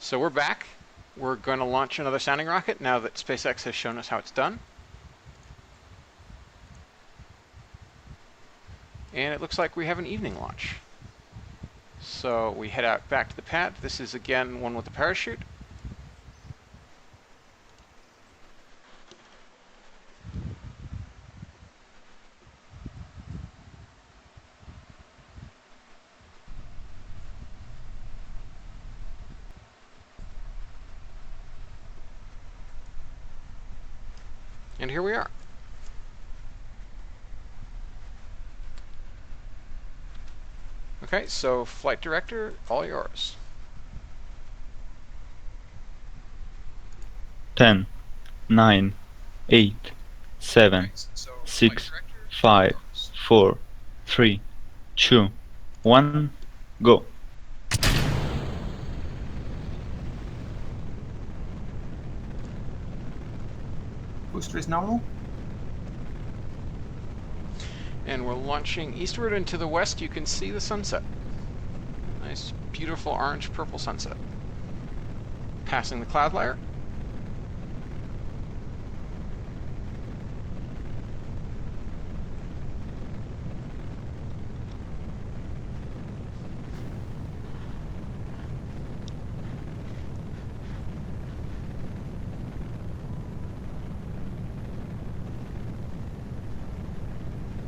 So we're back. We're going to launch another sounding rocket now that SpaceX has shown us how it's done. And it looks like we have an evening launch. So we head out back to the pad. This is again one with the parachute. And here we are. Okay, so flight director, all yours. 10, 9, 8, 7, 6, 5, 4, 3, 2, 1, go. Booster is nominal. And we're launching eastward, and to the west you can see the sunset. Nice, beautiful orange-purple sunset. Passing the cloud layer.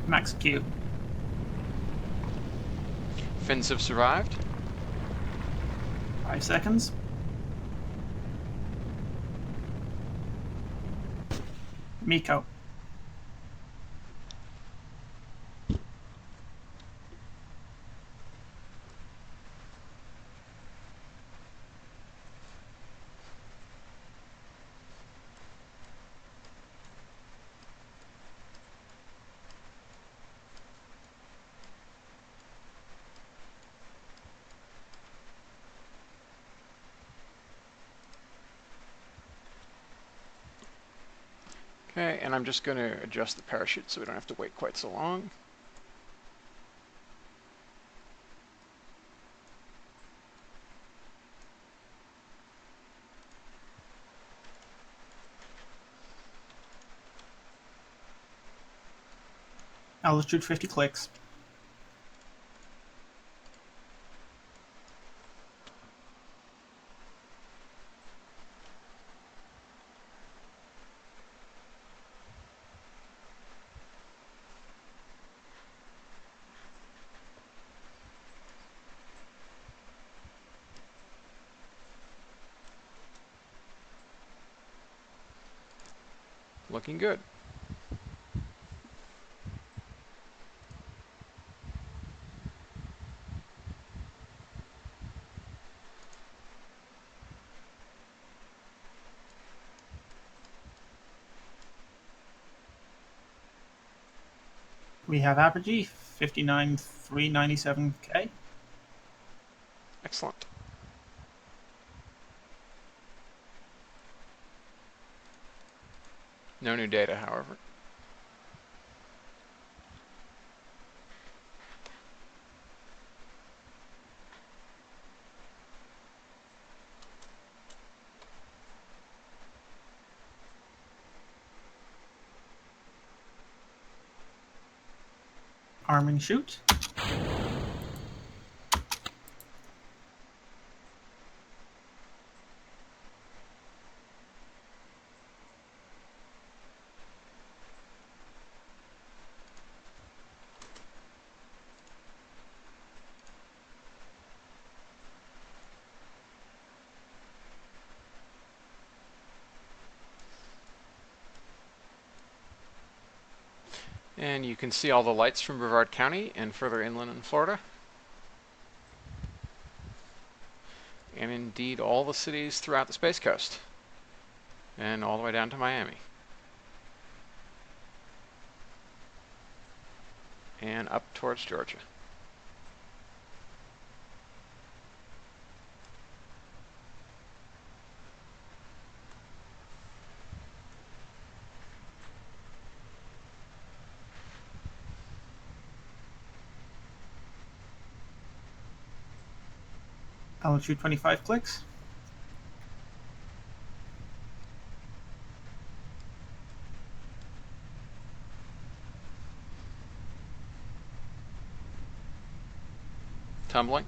Max Q. Fins have survived. 5 seconds. Miko. Okay, and I'm just going to adjust the parachute so we don't have to wait quite so long. Altitude 50 clicks. Looking good. We have apogee 59,397K. Excellent. No new data, however. Arming shoot. And you can see all the lights from Brevard County and further inland in Florida. And indeed all the cities throughout the Space Coast. And all the way down to Miami. And up towards Georgia. Altitude 25 clicks. tumbling.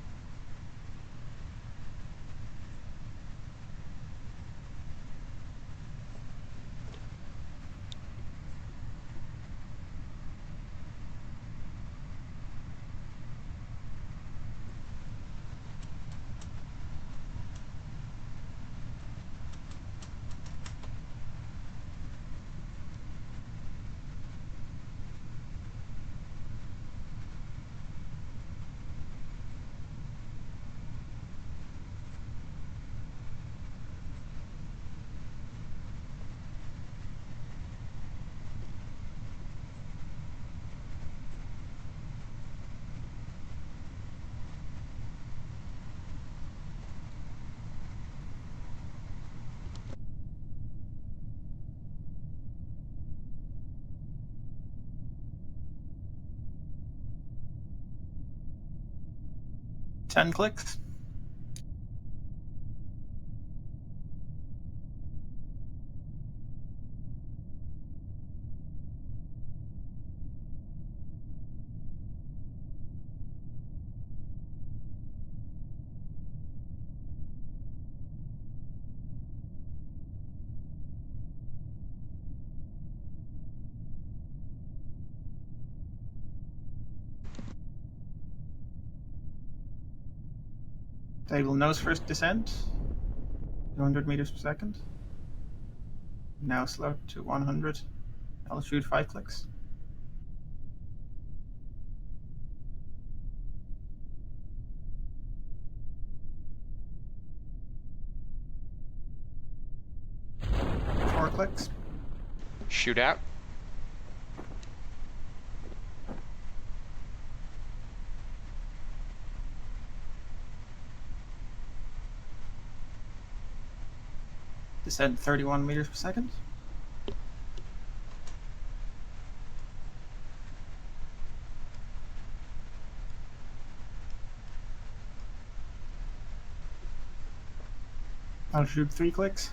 Ten clicks. Table nose first descent. 200 meters per second. Now slow to 100. Altitude 5 clicks. Four clicks. Shoot out. Descent 31 meters per second. Altitude 3 clicks.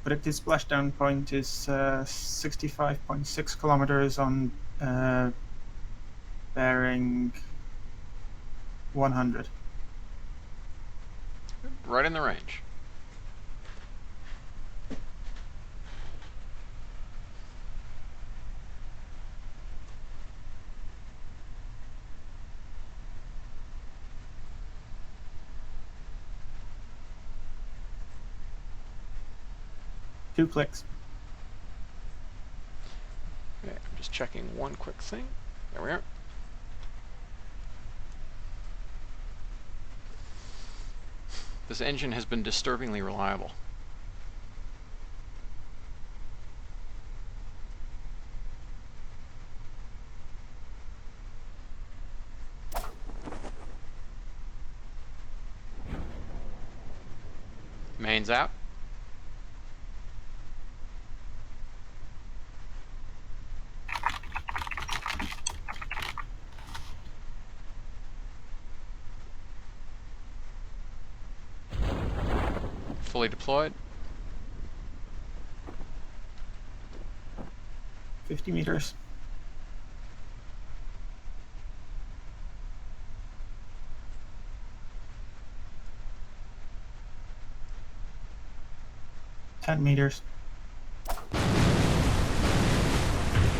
Predicted splashdown point is 65.6 kilometers on bearing 100. Right in the range. Two clicks. Okay, I'm just checking one quick thing. There we are. This engine has been disturbingly reliable. Mains out. Fully deployed. 50 meters. Ten meters.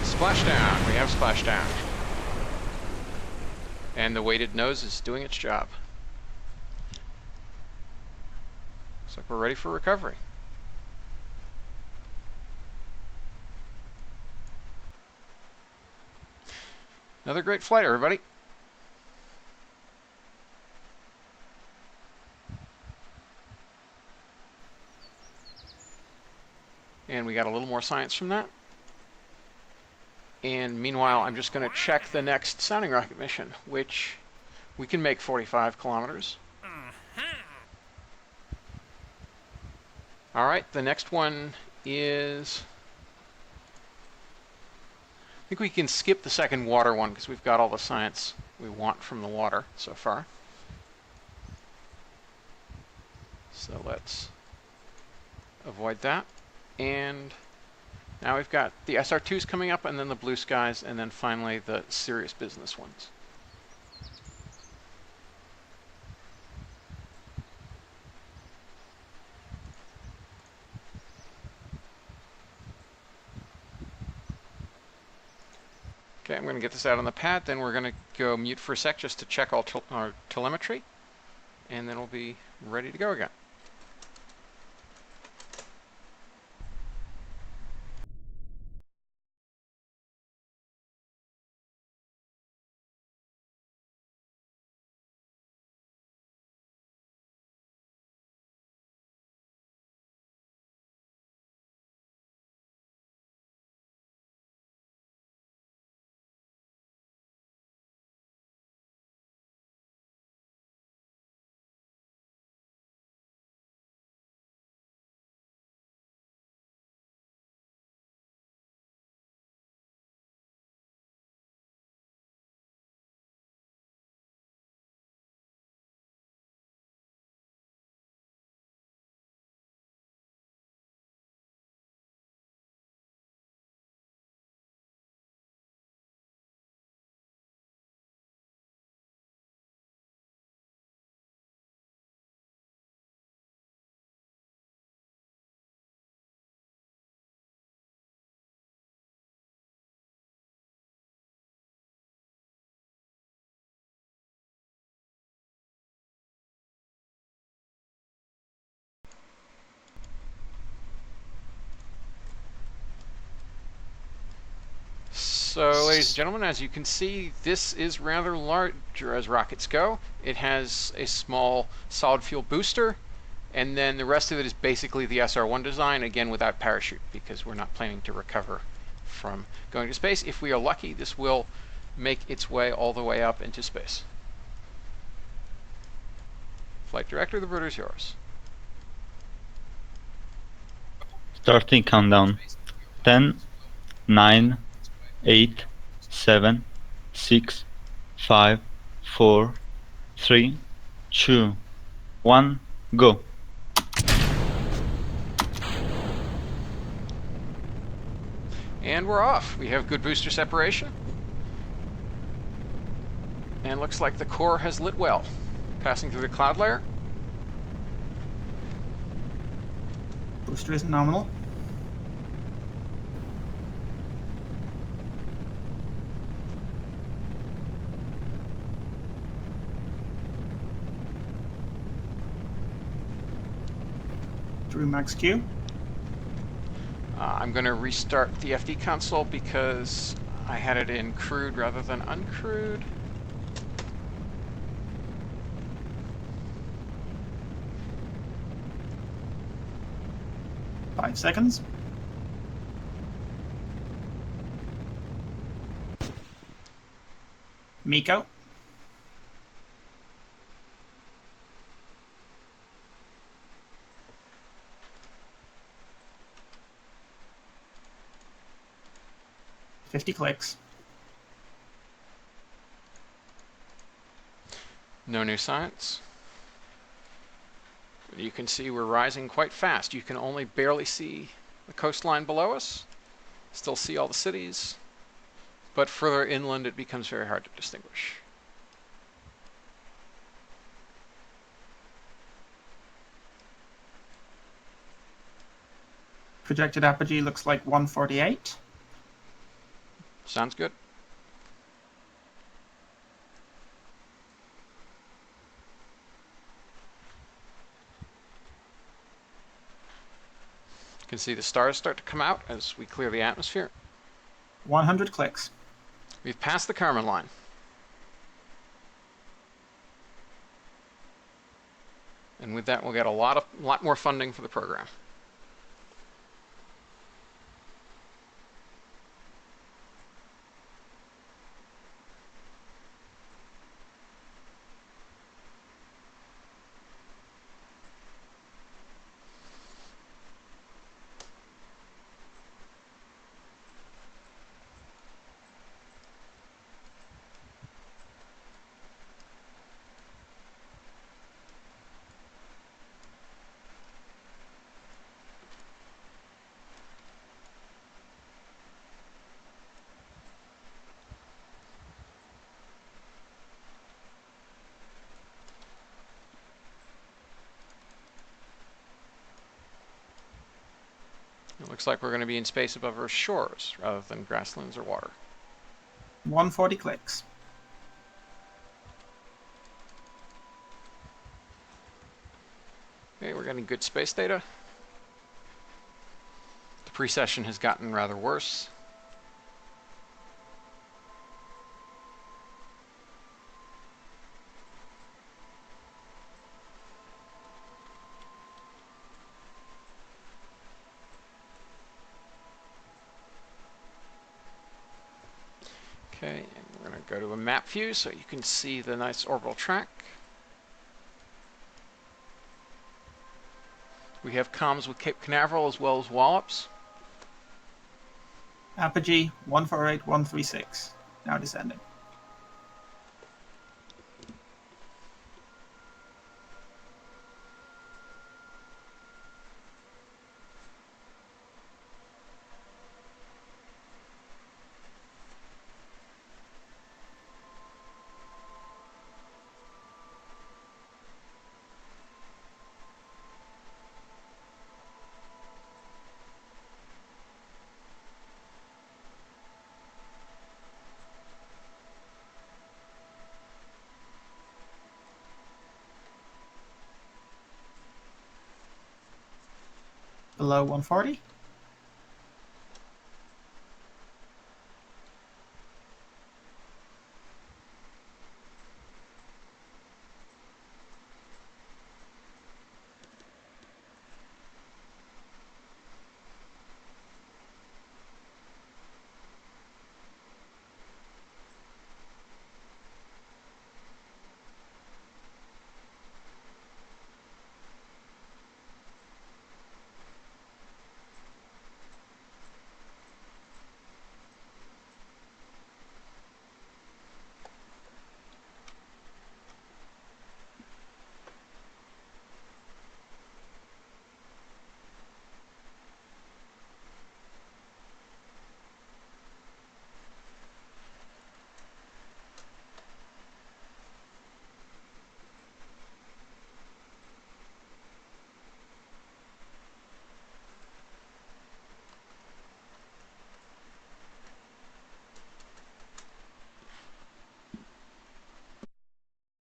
Splashdown. We have splashdown. And the weighted nose is doing its job. Looks like we're ready for recovery. Another great flight, everybody. And we got a little more science from that. And meanwhile, I'm just going to check the next sounding rocket mission, which we can make 45 kilometers. All right, the next one is... I think we can skip the second water one because we've got all the science we want from the water so far. So let's avoid that. And now we've got the SR2s coming up, and then the blue skies, and then finally the serious business ones. Okay, I'm going to get this out on the pad, then we're going to go mute for a sec just to check all our telemetry, and then we'll be ready to go again. So, ladies and gentlemen, as you can see, this is rather larger as rockets go. It has a small solid fuel booster, and then the rest of it is basically the SR-1 design, again without parachute, because we're not planning to recover from going to space. If we are lucky, this will make its way all the way up into space. Flight director, the bird is yours. Starting countdown. 10, 9, 8, 7, 6, 5, 4, 3, 2, 1, go. And we're off. We have good booster separation. And looks like the core has lit well. Passing through the cloud layer. Booster is nominal. Through max Q. I'm going to restart the FD console because I had it in crewed rather than uncrewed. Five seconds. Miko. $50 clicks. No new science. You can see we're rising quite fast. You can only barely see the coastline below us. Still see all the cities. But further inland it becomes very hard to distinguish. Projected apogee looks like 148. Sounds good. You can see the stars start to come out as we clear the atmosphere. 100 clicks. We've passed the Kármán line. And with that, we'll get a lot more funding for the program. It looks like we're going to be in space above Earth's shores rather than grasslands or water. 140 clicks. Okay, we're getting good space data. The precession has gotten rather worse. Okay, and we're going to go to a map view so you can see the nice orbital track. We have comms with Cape Canaveral as well as Wallops. Apogee 148136. Now descending. Below 140.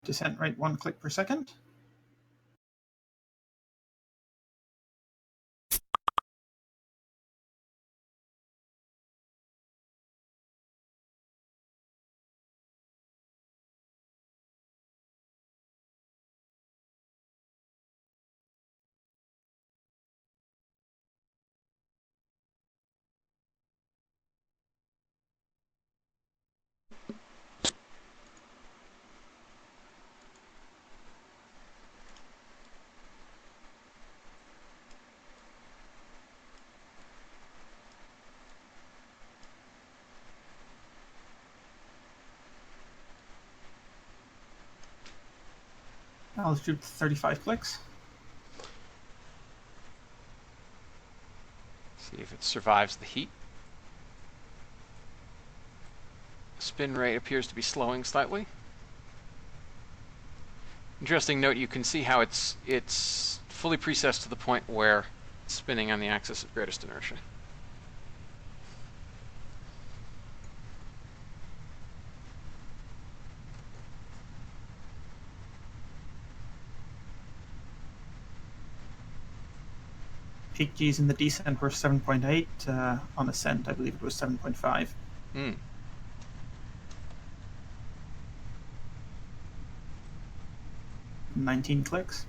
Descent rate 1 click per second. Altitude 35 clicks. See if it survives the heat. Spin rate appears to be slowing slightly. Interesting note, you can see how it's fully precessed to the point where it's spinning on the axis of greatest inertia. Peak G's in the descent were 7.8. On ascent, I believe it was 7.5. 19 clicks.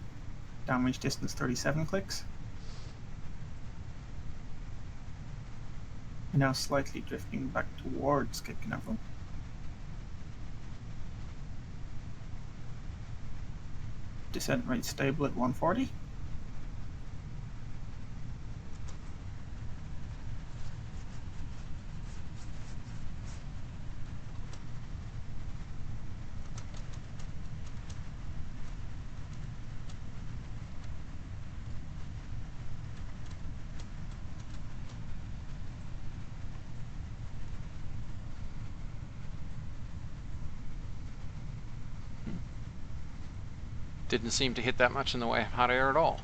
Downrange distance 37 clicks. And now slightly drifting back towards Cape Canaveral. Descent rate stable at 140. Didn't seem to hit that much in the way of hot air at all.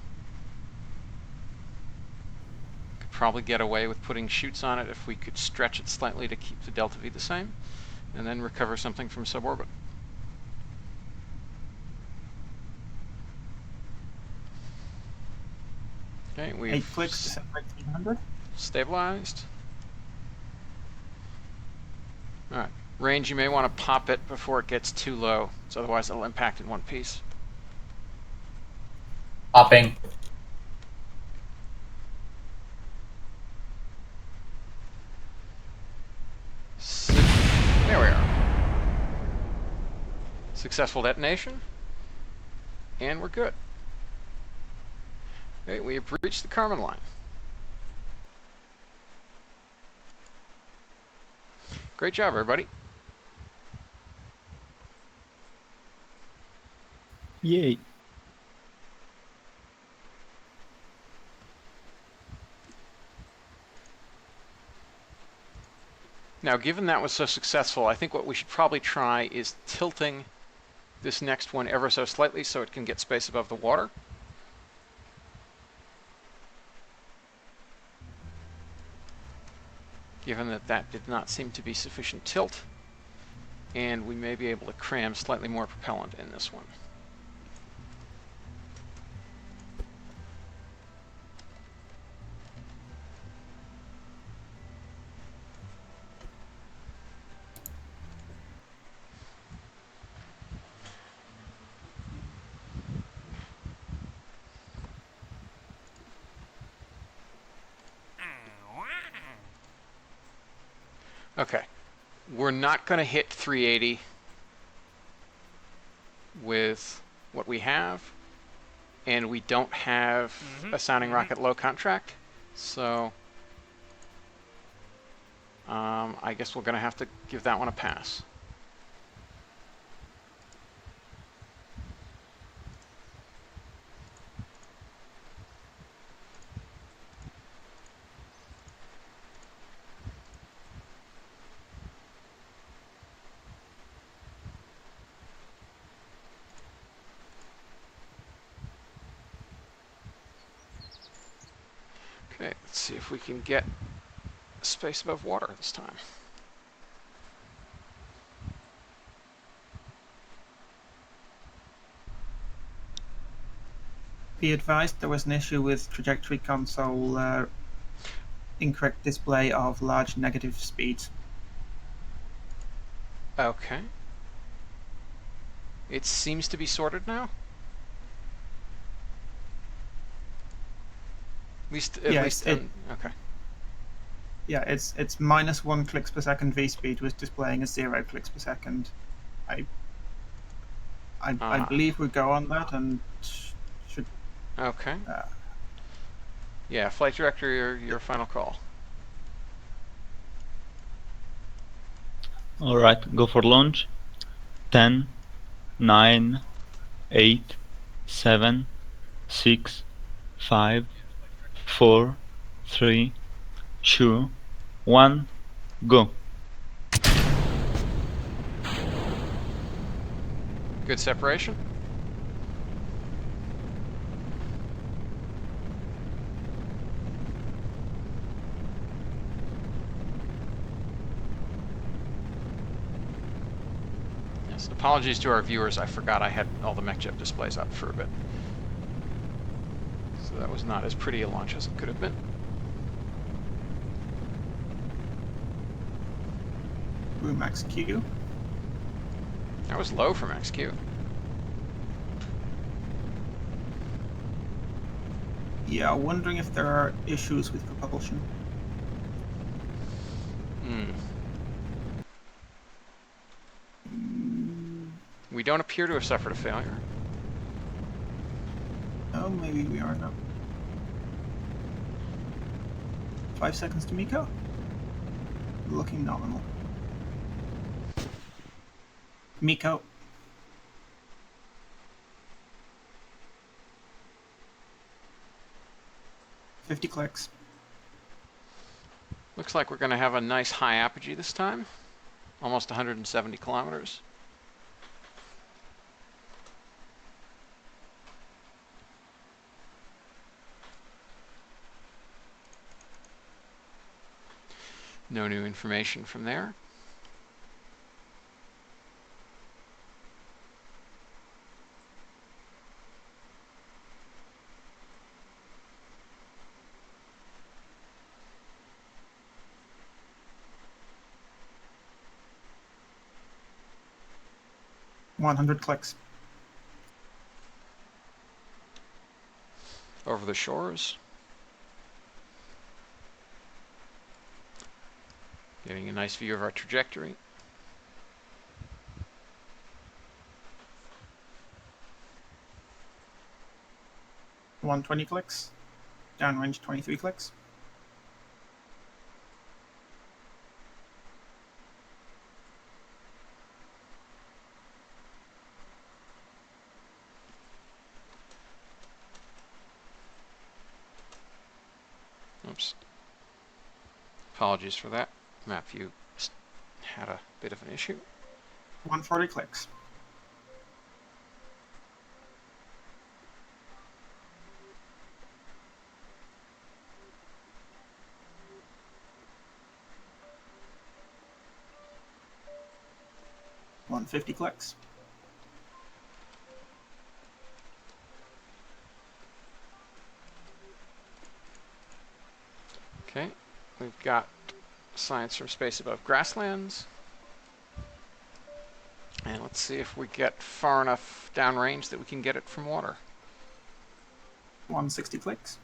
Could probably get away with putting chutes on it if we could stretch it slightly to keep the delta V the same. and then recover something from suborbit. Okay, 8 we've clicks to separate 300. stabilized. Alright, range, you may want to pop it before it gets too low, so otherwise it'll impact in one piece. Popping. There we are. Successful detonation. And we're good. Okay, we have reached the Kármán line. Great job, everybody. Yay. Now, given that was so successful, I think what we should probably try is tilting this next one ever so slightly so it can get space above the water. Given that that did not seem to be sufficient tilt, and we may be able to cram slightly more propellant in this one. Okay, we're not going to hit 380 with what we have, and we don't have a sounding rocket low contract, so I guess we're going to have to give that one a pass. Okay, let's see if we can get space above water this time. Be advised, there was an issue with trajectory console, incorrect display of large negative speeds. Okay. It seems to be sorted now. At least, okay. Yeah, it's -1 clicks per second V speed was displaying as 0 clicks per second. I believe we go on that and should. Okay. Yeah, flight director, your final call. Alright, go for launch. 10, 9, 8, 7, 6, 5, 4, 3, 2, 1, go. Good separation. Yes, apologies to our viewers. I forgot I had all the MechJet displays up for a bit. So that was not as pretty a launch as it could have been. Max Q. That was low for Max Q. Yeah, wondering if there are issues with propulsion. We don't appear to have suffered a failure. Oh, maybe we are now. 5 seconds to MECO. Looking nominal. MECO. $50 clicks. Looks like we're going to have a nice high apogee this time. Almost 170 kilometers. No new information from there. 100 clicks. Over the shores. Getting a nice view of our trajectory. $120 clicks. Downrange 23 clicks. Oops. Apologies for that. Map view had a bit of an issue. 140 clicks. $150 clicks. Okay, we've got science from space above grasslands. And let's see if we get far enough downrange that we can get it from water. 160 clicks.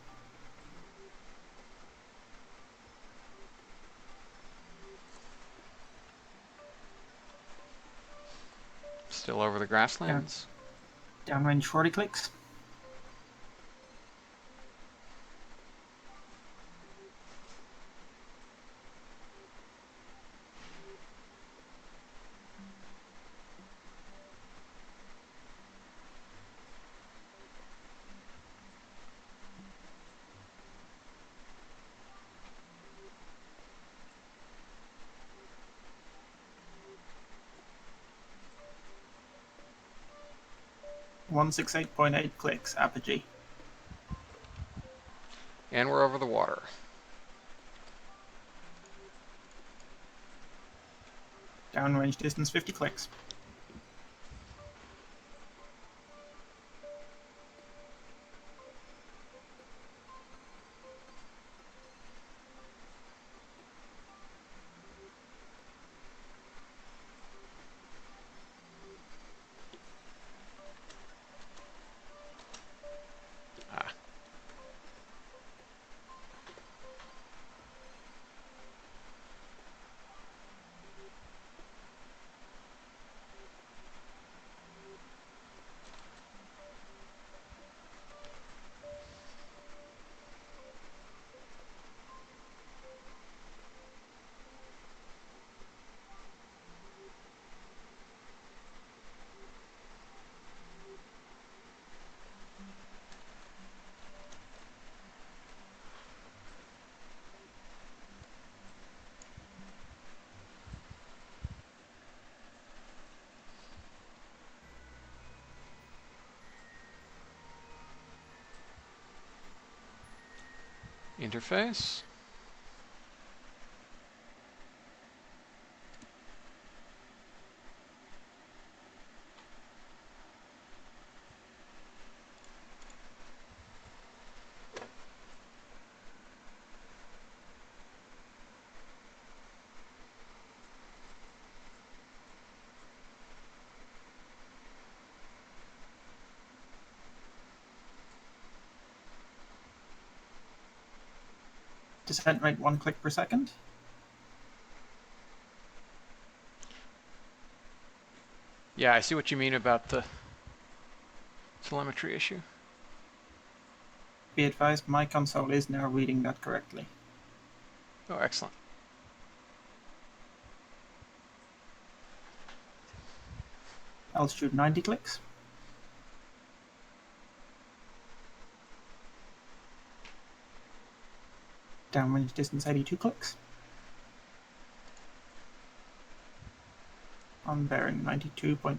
Still over the grasslands. Downrange 40 clicks. $168.8 clicks, apogee. And we're over the water. Downrange distance 50 clicks. Ah. Interface. Descent rate 1 click per second. Yeah, I see what you mean about the telemetry issue. Be advised, my console is now reading that correctly. Oh, excellent. Altitude 90 clicks. Downrange distance 82 clicks. On bearing 92.14.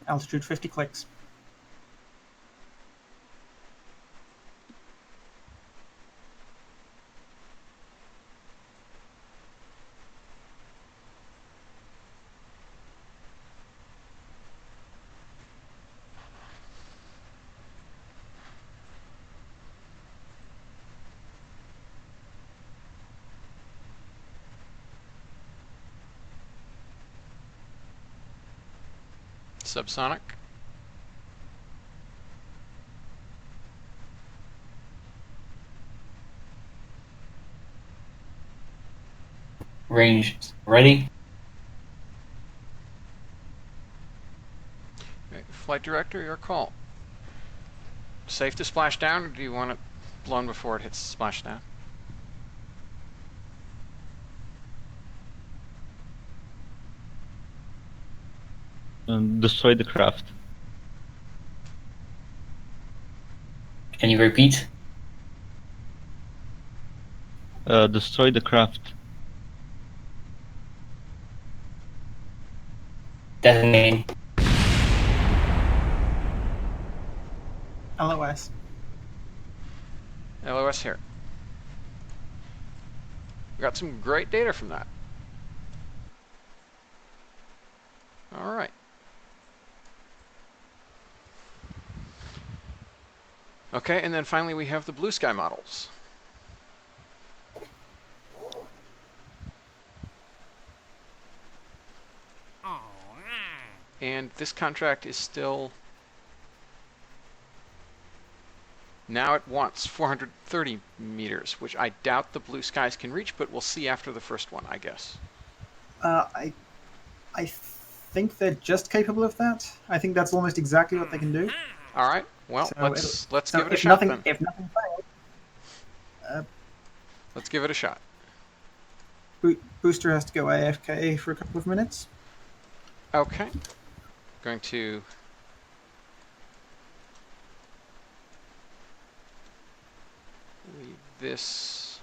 Altitude 50 clicks. subsonic. Range ready. Okay, Flight Director, your call. Safe to splash down, or do you want it blown before it hits splashdown? Destroy the craft. Can you repeat? Destroy the craft. Designating. LOS. LOS here. We got some great data from that. All right. Okay, and then finally we have the blue sky models. And this contract is still... Now it wants 430 meters, which I doubt the blue skies can reach, but we'll see after the first one, I guess. I think they're just capable of that. I think that's almost exactly what they can do. All right. Well, So let's so give it a if shot nothing, then. if nothing fails, Let's give it a shot. Booster has to go AFK for a couple of minutes. Okay. Going to leave this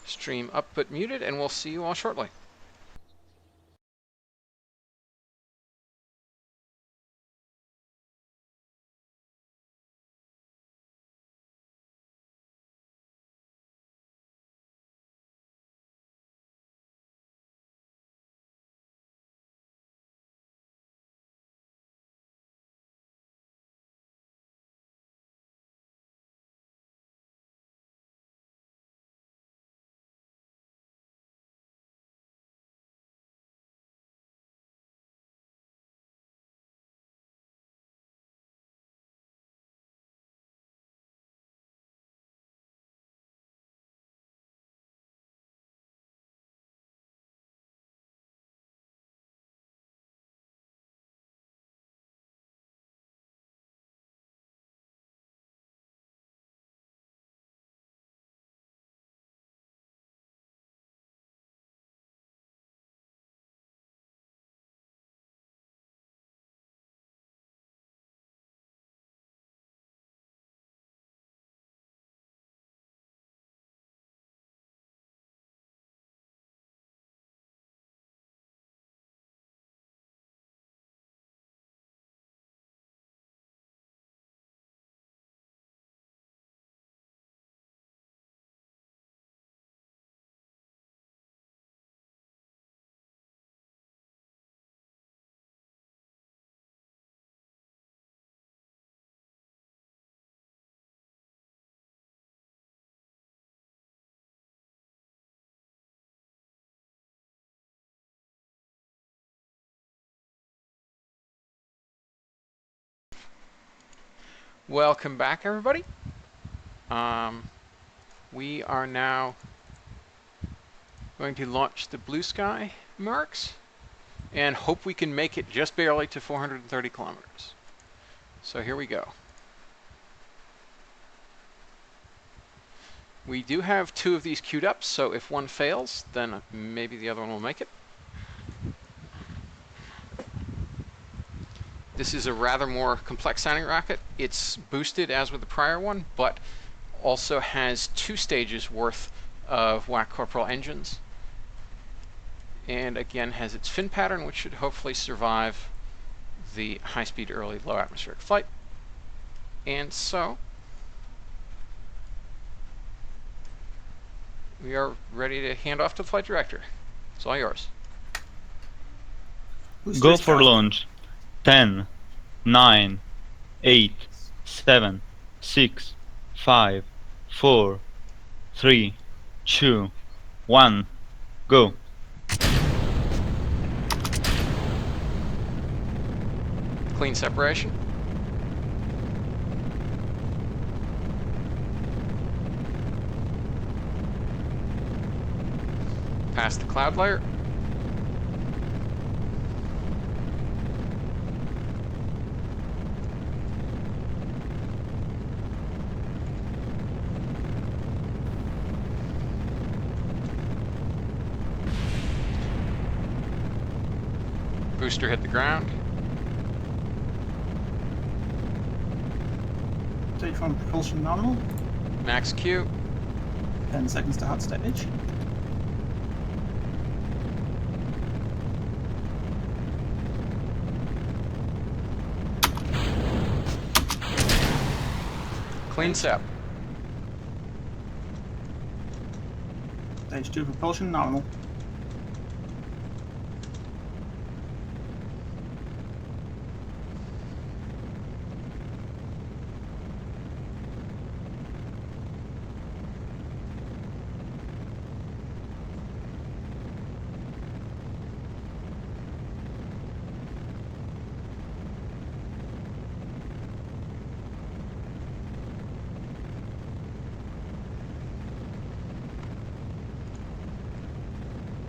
stream up but muted, and we'll see you all shortly. Welcome back, everybody. We are now going to launch the blue sky marks and hope we can make it just barely to 430 kilometers. So here we go. We do have 2 of these queued up, so if one fails, then maybe the other one will make it. This is a rather more complex sounding rocket. It's boosted as with the prior one, but also has 2 stages worth of WAC Corporal engines. And again has its fin pattern, which should hopefully survive the high-speed early low atmospheric flight. And so we are ready to hand off to the flight director. It's all yours. Go for launch. 10, 9, 8, 7, 6, 5, 4, 3, 2, 1, go. Clean separation. Past the cloud layer. Booster hit the ground. Stage 1 propulsion nominal. Max Q. 10 seconds to hot stage. Clean sep. Stage 2 propulsion nominal.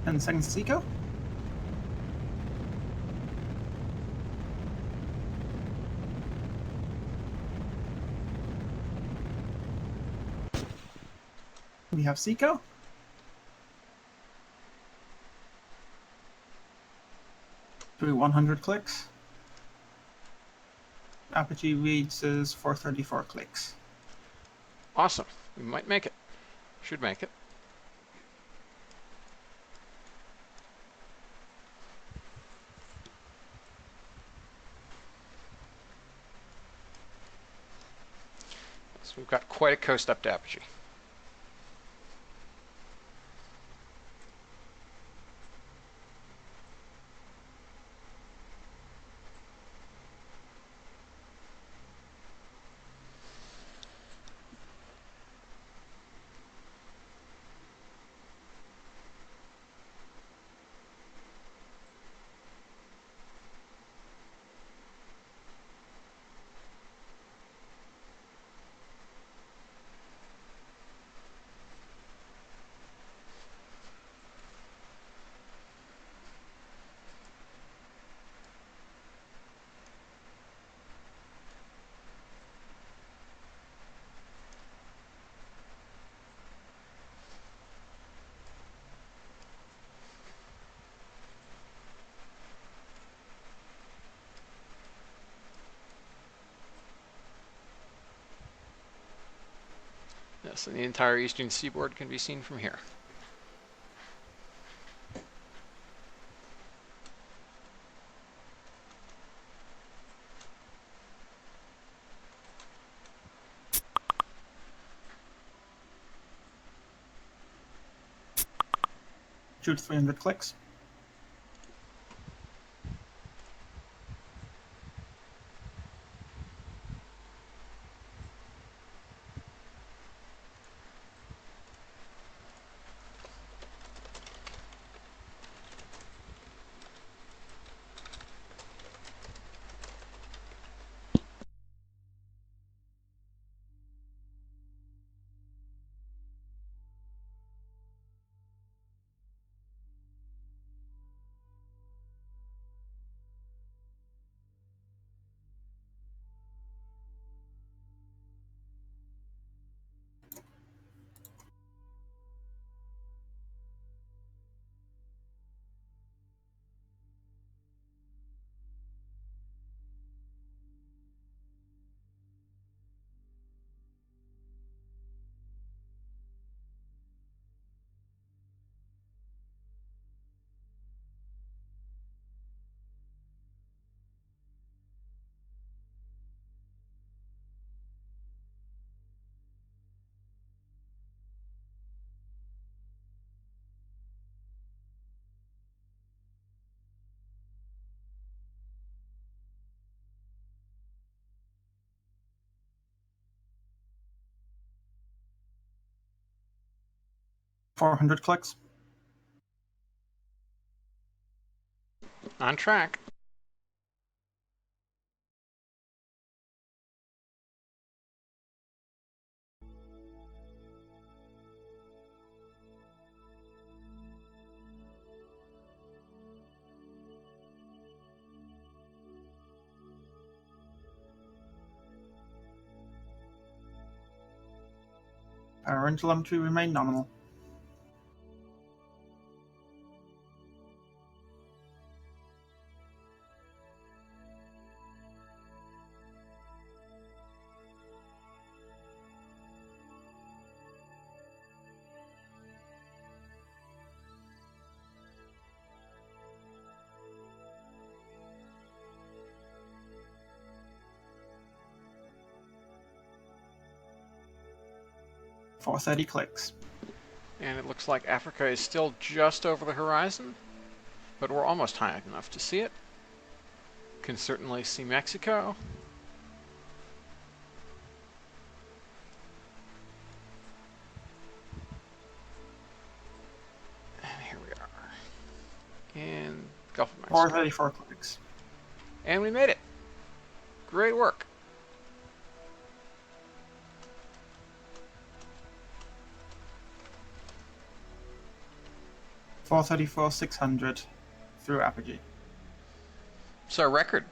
And seconds to Seco. We have Seco. Through 100 clicks. Apogee reads as 434 clicks. Awesome. We might make it. Should make it. So we've got quite a coast up to Apogee. Yes, and the entire eastern seaboard can be seen from here. Shoot 300 clicks. .400 clicks. On track. Power and telemetry remain nominal. .430 clicks. And it looks like Africa is still just over the horizon, but we're almost high enough to see it. Can certainly see Mexico. And here we are. In Gulf of Mexico. 434 clicks. And we made it. Great work. .434 600 through Apogee. It's our record.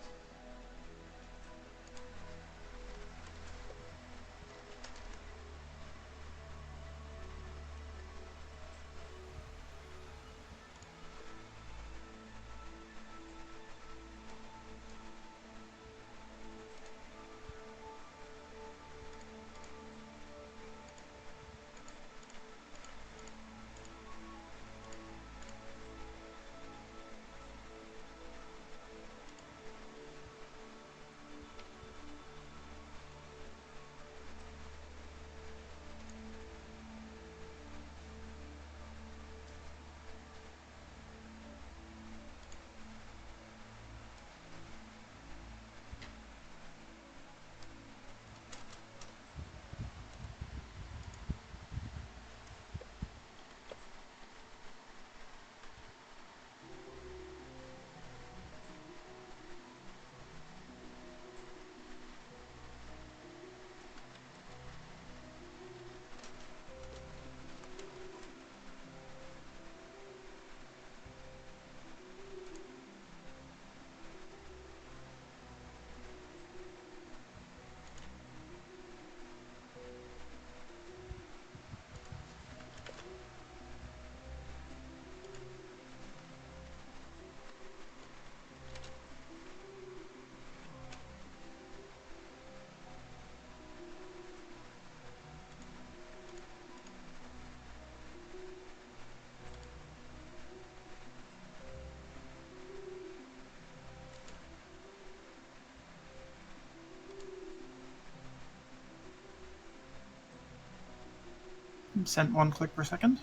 Sent 1 click per second.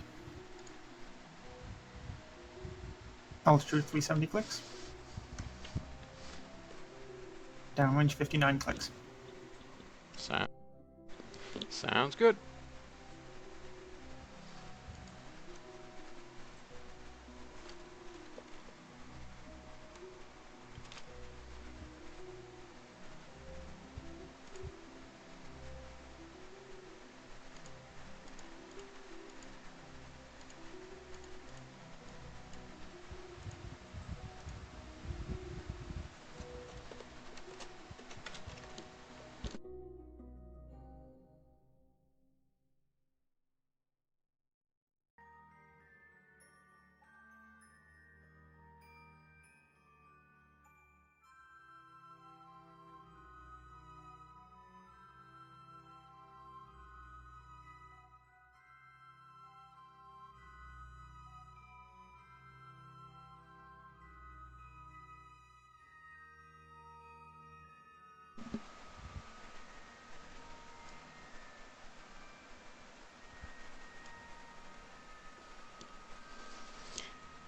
Altitude 370 clicks. Downrange 59 clicks. Sounds good.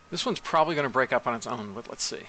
This one's probably going to break up on its own, but let's see.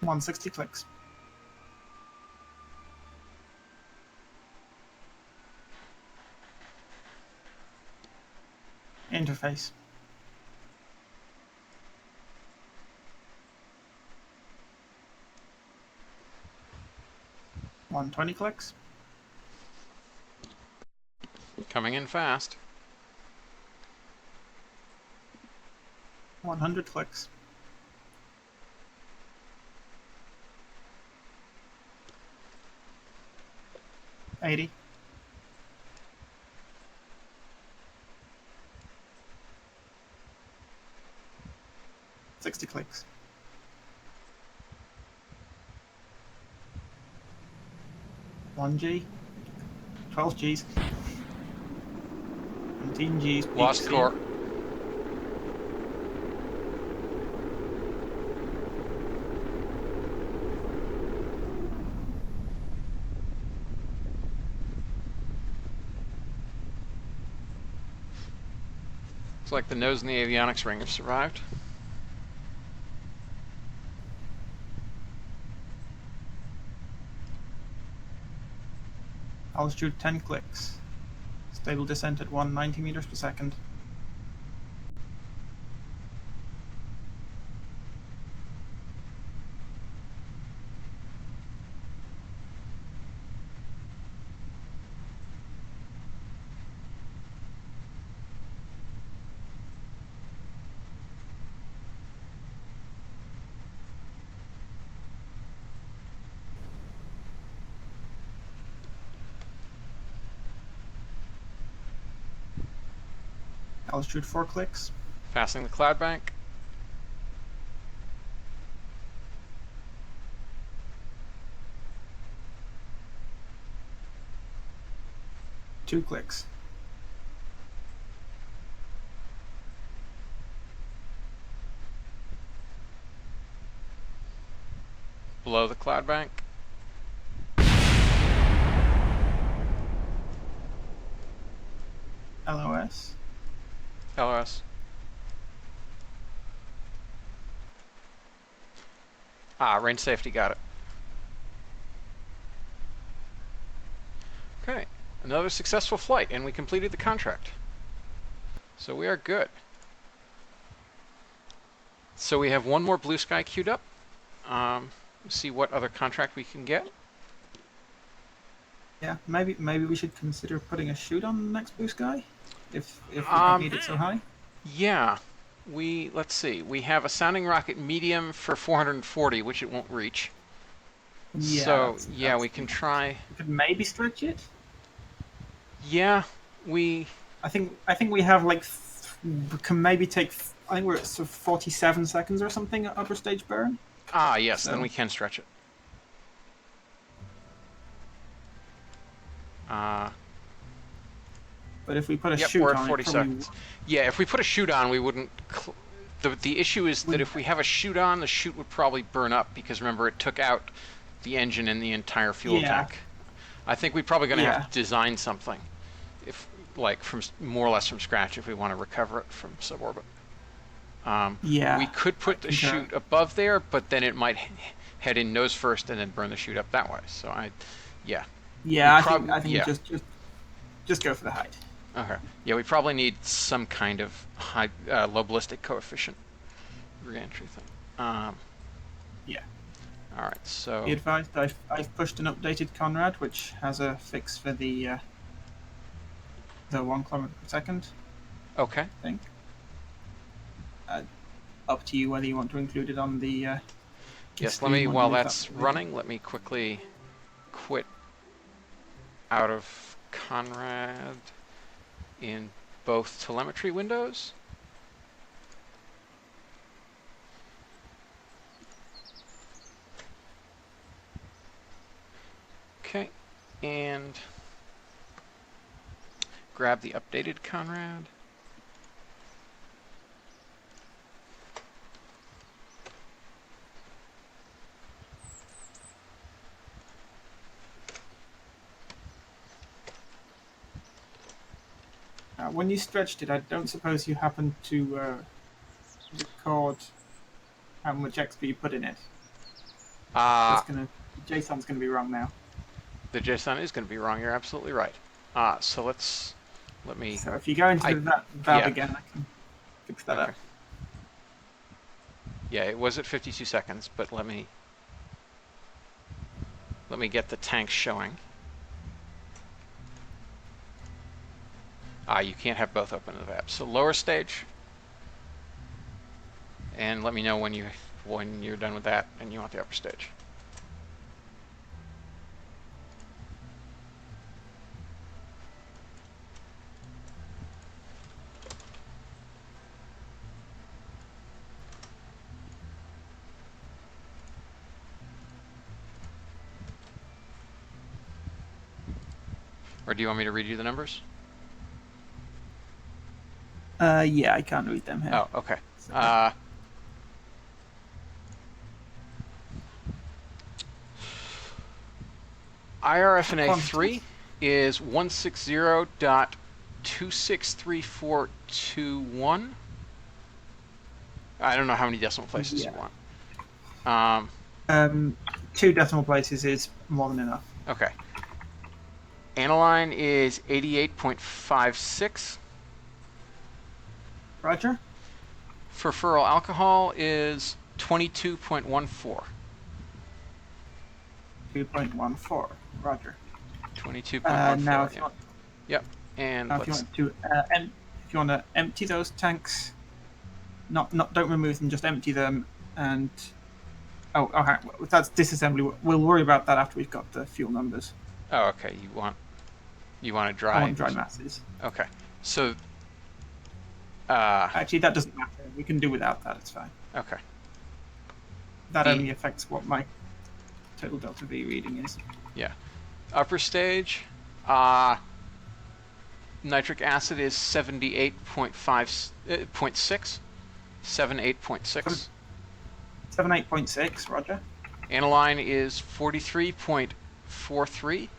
160 clicks. Interface. $120 clicks. Coming in fast. 100 clicks. $80. $60 clicks. $1G. 12 Gs. 17 Gs. Lost PC. core. Looks like the nose and the avionics ring have survived. Altitude 10 clicks. Stable descent at 190 meters per second. Altitude 4 clicks. Passing the cloud bank. Two clicks. Below the cloud bank. LOS. LOS. Ah, range safety, got it. Okay, another successful flight, and we completed the contract. So we are good. So we have one more blue sky queued up. See what other contract we can get. Yeah, maybe we should consider putting a shoot on the next blue sky, if we don't need it so high. Yeah, let's see. We have a sounding rocket medium for 440, which it won't reach. Yeah, So yeah, we can try. We could maybe stretch it. Yeah, I think we have like we can maybe take. I think we're at sort of 47 seconds or something at upper stage burn. Ah, yes, So- then we can stretch it. But if we put a Yep, shoot we're at on 40 it, probably seconds. Yeah, if we put a shoot on, we wouldn't. The issue is that if we have a shoot on, the chute would probably burn up because remember it took out the engine and the entire fuel Yeah. tank. I think we're probably going to Yeah. have to design something, if like from more or less from scratch, if we want to recover it from suborbit. Yeah, We could put the concur. chute above there, but then it might head in nose first and then burn the chute up that way. So yeah. Yeah, we I think yeah. just go for the height. Okay. Yeah, we probably need some kind of high, low ballistic coefficient reentry thing. Yeah. All right. So Be advised, I've pushed an updated Conrad, which has a fix for the 1 kilometer per second. okay. I think. Up to you whether you want to include it on the. Yes. if Let you me want to while leave that's that- running. Let me quickly quit out of Conrad in both telemetry windows. Okay, and grab the updated Conrad. When you stretched it, I don't suppose you happened to record how much extra you put in it. That's gonna JSON's gonna be wrong now. The JSON is going to be wrong. You're absolutely right. So let me. So if you go into that yeah. again, I can fix that Okay. up. Yeah, it was at 52 seconds, but let me get the tanks showing. You can't have both open in the VAB. So lower stage, and let me know when you're done with that and you want the upper stage. Or do you want me to read you the numbers? Yeah, I can't read them here. Oh, okay. Sorry. IRFNA 3 is 160.263421. I don't know how many decimal places you want. 2 decimal places is more than enough. Okay. Aniline is 88.56. Roger. Furfuryl alcohol is 22.14. 2.14. Roger. 22.14. Now, if you want, Yep. And now if you want to, if you want to empty those tanks, don't remove them, just empty them, and okay, that's disassembly. We'll worry about that after we've got the fuel numbers. Oh, okay. You want to dry? I want dry masses. Okay. So. Actually, that doesn't matter. We can do without that. It's fine. Okay. That only affects what my total delta V reading is. Yeah. Upper stage, nitric acid is 78.6. 78.6. 78.6, Roger. Aniline is 43.43.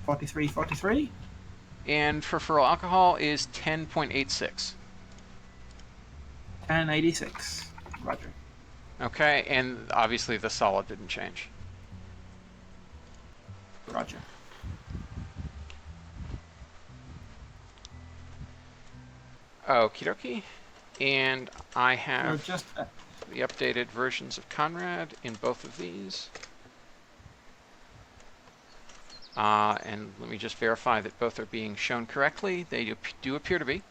43. And furfuryl alcohol is 10.86. 1086. Roger. Okay, and obviously the solid didn't change. Roger. Okie dokie. And I have So just the updated versions of Conrad in both of these. And let me just verify that both are being shown correctly. They do appear to be.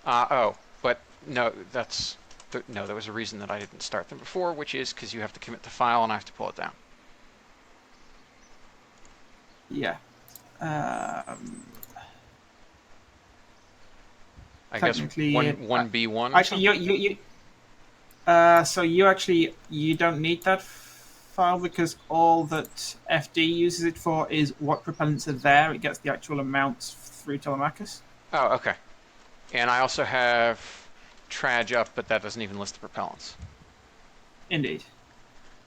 But no, no, there was a reason that I didn't start them before, which is because you have to commit the file and I have to pull it down. yeah. I guess Technically, 1B1. Actually, so you don't need that file because all that FD uses it for is what propellants are there. It gets the actual amounts through Telemachus. Oh, okay. And I also have Traj up, but that doesn't even list the propellants. Indeed.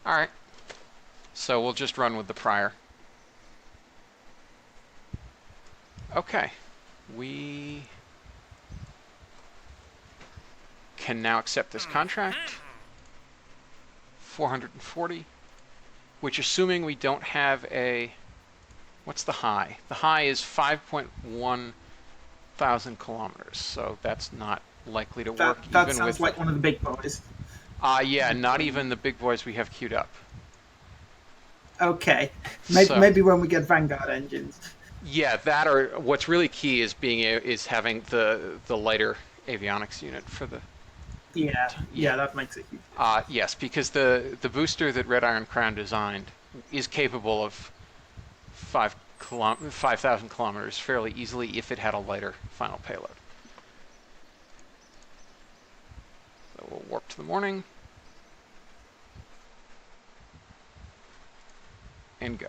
All right. So we'll just run with the prior. Okay. We can now accept this contract. 440. Which, assuming we don't have a... What's the high? The high is 5.1 thousand kilometers, so that's not likely to work That even sounds with... like one of the big boys. Yeah, not even the big boys we have queued up. Okay. So- Maybe when we get Vanguard engines. Yeah, that or what's really key is having the lighter avionics unit for the... Yeah, that makes it huge. Yes, because the booster that Red Iron Crown designed is capable of 5,000 kilometers fairly easily if it had a lighter final payload. So we'll warp to the morning. And go.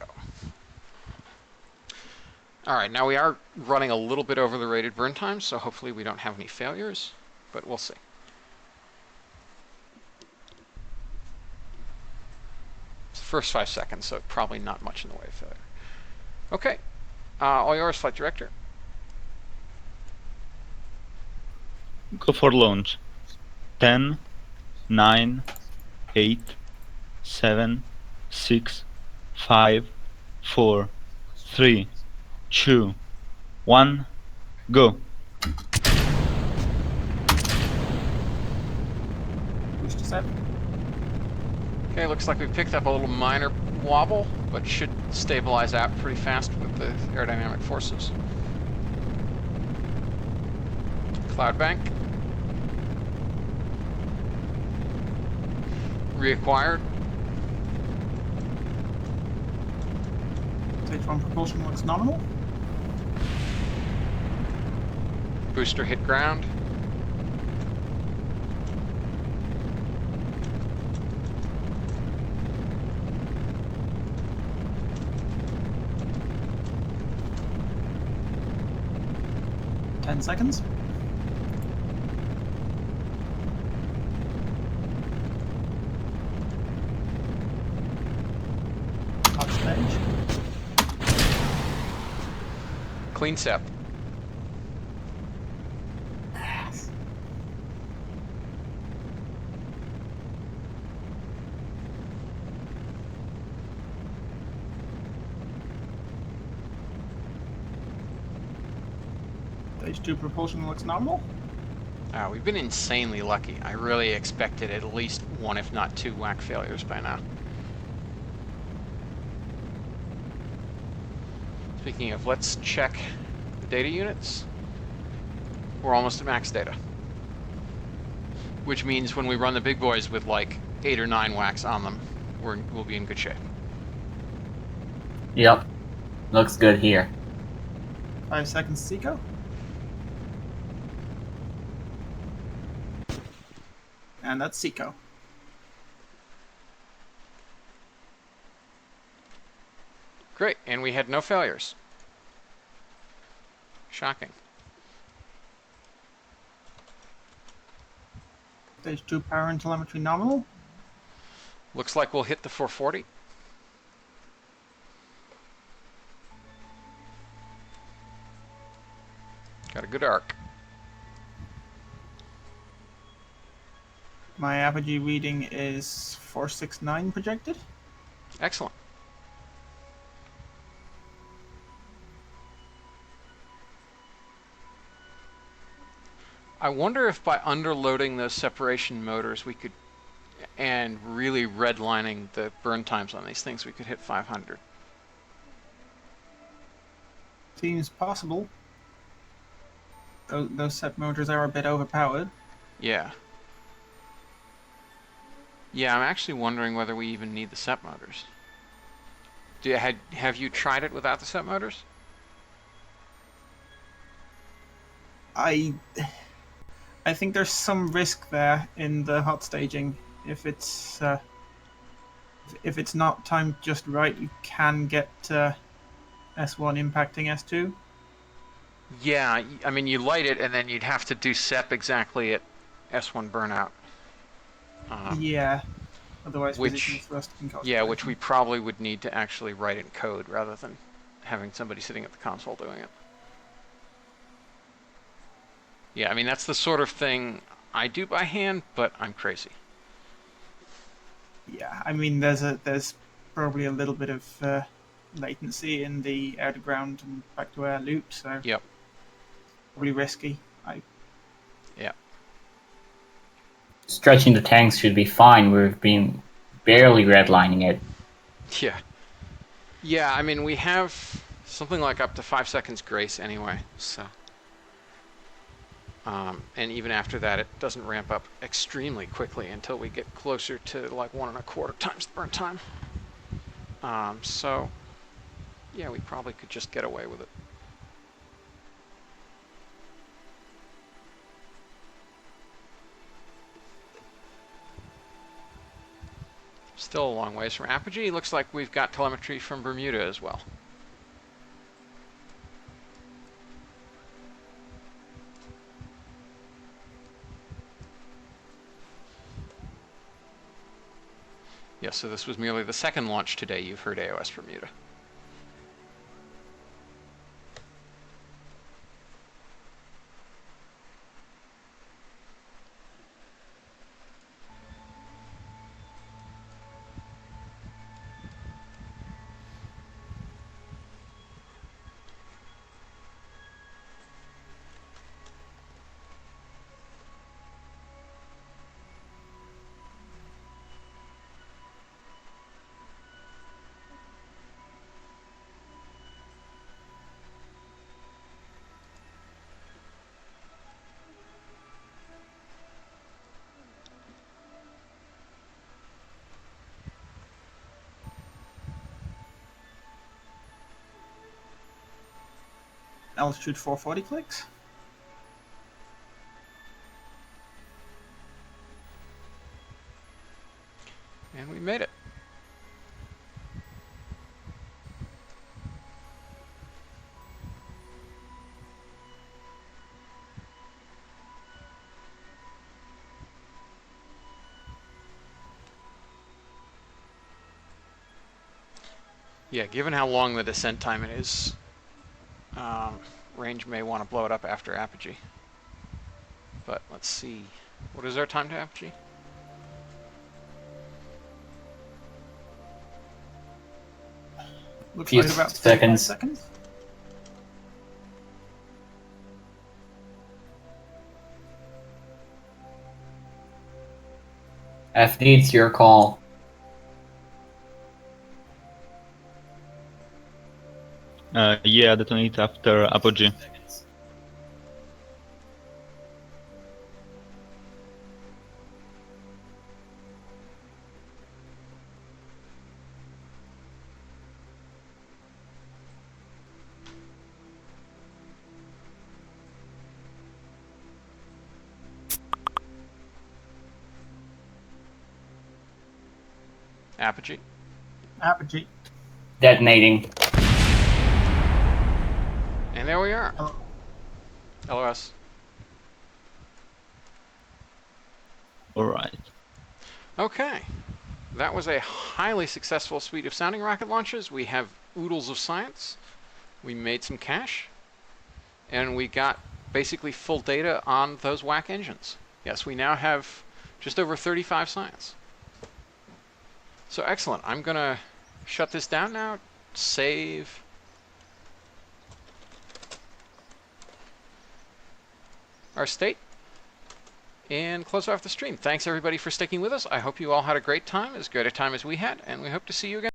Alright, now we are running a little bit over the rated burn time, so hopefully we don't have any failures, but we'll see. It's the first 5 seconds, so probably not much in the way of failure. Okay, all yours, Flight Director. Go for launch. 10, 9, 8, 7, 6, 5, 4, 3, 2, 1, go. Booster set. Okay, looks like we picked up a little minor wobble, but should stabilize out pretty fast with the aerodynamic forces. Cloud bank. Reacquired. Stage 1 propulsion looks nominal. Booster hit ground. Ten seconds. Hot stage. Clean SEP. Stage 2 propulsion looks nominal. We've been insanely lucky. I really expected at least one, if not two, whack failures by now. Speaking of, let's check the data units. We're almost at max data. Which means when we run the big boys with like 8 or 9 whacks on them, we'll be in good shape. Yep. Looks good here. 5 seconds, Seco. And that's Seco. Great, and we had no failures. Shocking. Stage 2 power and telemetry nominal. Looks like we'll hit the 440. Got a good arc. My apogee reading is 469 projected. Excellent. I wonder if by underloading those separation motors we could, and really redlining the burn times on these things, we could hit 500. Seems possible. Those set motors are a bit overpowered. Yeah. Yeah, I'm actually wondering whether we even need the SEP motors. Have you tried it without the SEP motors? I think there's some risk there in the hot staging. If it's not timed just right, you can get S1 impacting S2. Yeah, I mean, you light it and then you'd have to do SEP exactly at S1 burnout. Yeah. Otherwise, which- position thrust can cause. Yeah, which collision. we probably would need to actually write in code rather than having somebody sitting at the console doing it. Yeah, I mean, that's the sort of thing I do by hand, but I'm crazy. Yeah, I mean, there's probably a little bit of latency in the air to ground and back to air loop, so Yep. probably risky. Yeah. Stretching the tanks should be fine. We've been barely redlining it. Yeah. Yeah, I mean, we have something like up to 5 seconds grace anyway, so. And even after that, it doesn't ramp up extremely quickly until we get closer to like 1.25 times the burn time. So, yeah, we probably could just get away with it. Still a long ways from apogee. Looks like we've got telemetry from Bermuda as well. Yes, so this was merely the second launch today you've heard AOS Bermuda. altitude 440 clicks. And we made it. Yeah, given how long the descent time it is, range may want to blow it up after apogee. But let's see. What is our time to apogee? Looks Few like about 35 seconds. seconds. FD, it's your call. Yeah, detonate after apogee. Apogee. Apogee. Detonating. And there we are. Oh. LOS. Alright. Okay. That was a highly successful suite of sounding rocket launches. We have oodles of science. We made some cash. And we got basically full data on those WAC engines. Yes, we now have just over 35 science. So excellent. I'm going to shut this down now. Save. Our state. And close off the stream. Thanks everybody for sticking with us. I hope you all had a great time, as great a time as we had, and we hope to see you again.